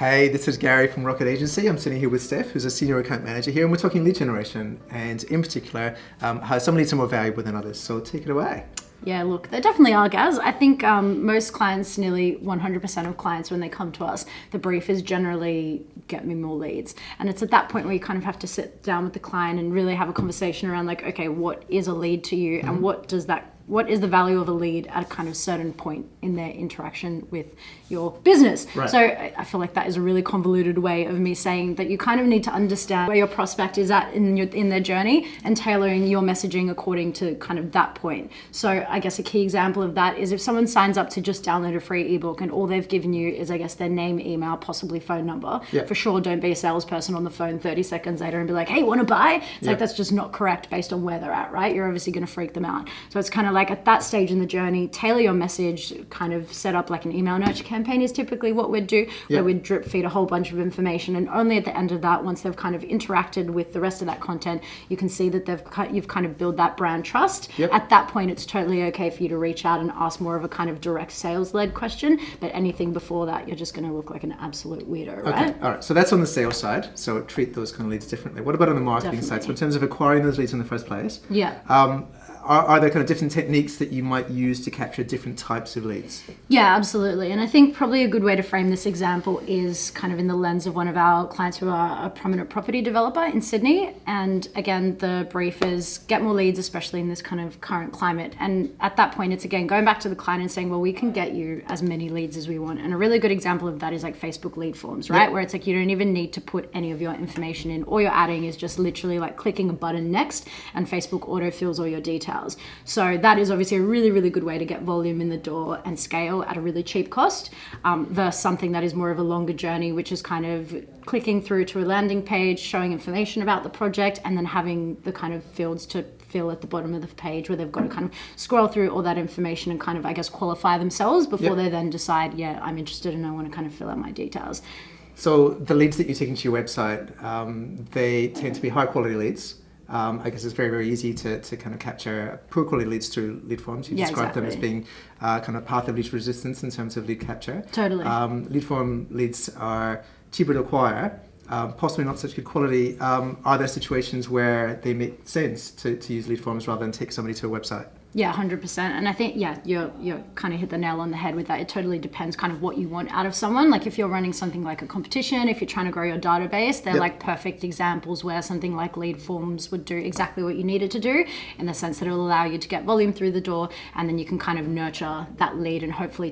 Hey, this is Gary from Rocket Agency. I'm sitting here with Steph, who's a senior account manager here, and we're talking lead generation, and in particular, how some leads are more valuable than others. So take it away. Yeah, look, there definitely are, Gaz. I think most clients, nearly 100% of clients, when they come to us, the brief is generally get me more leads. And it's at that point where you kind of have to sit down with the client and really have a conversation around like, okay, what is a lead to you, and what is the value of a lead at a kind of certain point in their interaction with your business. Right. So I feel like that is a really convoluted way of me saying that you kind of need to understand where your prospect is at in their journey and tailoring your messaging according to kind of that point. So I guess a key example of that is if someone signs up to just download a free ebook and all they've given you is, I guess, their name, email, possibly phone number. Yeah. For sure, don't be a salesperson on the phone 30 seconds later and be like, hey, want to buy? It's like, that's just not correct based on where they're at, right? You're obviously going to freak them out. So it's kind of like at that stage in the journey, tailor your message, kind of set up like an email nurture campaign is typically what we'd do, where we'd drip feed a whole bunch of information, and only at the end of that, once they've kind of interacted with the rest of that content, you can see that you've kind of built that brand trust. At that point, it's totally okay for you to reach out and ask more of a kind of direct sales-led question, but anything before that, you're just going to look like an absolute weirdo, right? Okay, all right. So that's on the sales side. So treat those kind of leads differently. What about on the marketing side? So in terms of acquiring those leads in the first place, are there kind of different techniques that you might use to capture different types of leads? Yeah, absolutely. And I think probably a good way to frame this example is kind of in the lens of one of our clients who are a prominent property developer in Sydney. And again, the brief is get more leads, especially in this kind of current climate. And at that point, it's again going back to the client and saying, well, we can get you as many leads as we want. And a really good example of that is like Facebook lead forms, right? Where it's like you don't even need to put any of your information in. All you're adding is just literally like clicking a button next, and Facebook autofills all your details. So that is obviously a really, really good way to get volume in the door and scale at a really cheap cost, versus something that is more of a longer journey, which is kind of clicking through to a landing page, showing information about the project, and then having the kind of fields to fill at the bottom of the page where they've got to kind of scroll through all that information and kind of, I guess, qualify themselves before they then decide, yeah, I'm interested and I want to kind of fill out my details. So the leads that you're taking to your website, they tend to be high quality leads. I guess it's very, very easy to kind of capture poor quality leads through lead forms. You describe them as being kind of path of least resistance in terms of lead capture. Totally. Lead form leads are cheaper to acquire, possibly not such good quality. Are there situations where they make sense to use lead forms rather than take somebody to a website? Yeah, 100%. And I think, you're kind of hit the nail on the head with that. It totally depends kind of what you want out of someone. Like if you're running something like a competition, if you're trying to grow your database, they're like perfect examples where something like lead forms would do exactly what you need it to do, in the sense that it will allow you to get volume through the door, and then you can kind of nurture that lead and hopefully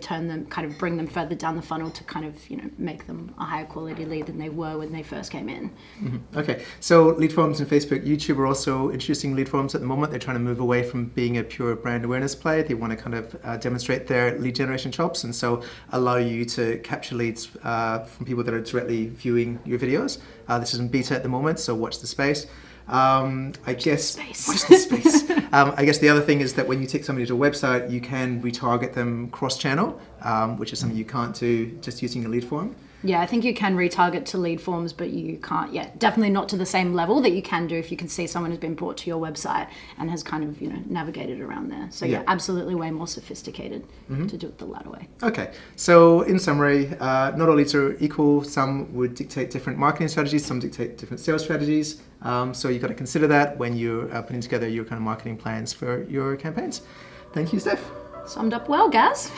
bring them further down the funnel to kind of, make them a higher quality lead than they were when they first came in. Mm-hmm. Okay. So lead forms in Facebook, YouTube are also introducing lead forms at the moment. They're trying to move away from being a pure brand awareness play. They want to kind of demonstrate their lead generation chops, and so allow you to capture leads from people that are directly viewing your videos. This is in beta at the moment, so watch the space. Watch the space. I guess the other thing is that when you take somebody to a website, you can retarget them cross-channel, which is something you can't do just using a lead form. Yeah, I think you can retarget to lead forms, but you can't yet. Definitely not to the same level that you can do if you can see someone has been brought to your website and has kind of, navigated around there. So absolutely way more sophisticated to do it the latter way. Okay, so in summary, not all leads are equal. Some would dictate different marketing strategies, some dictate different sales strategies. So you've got to consider that when you're putting together your kind of marketing plans for your campaigns. Thank you, Steph. Summed up well, Gaz.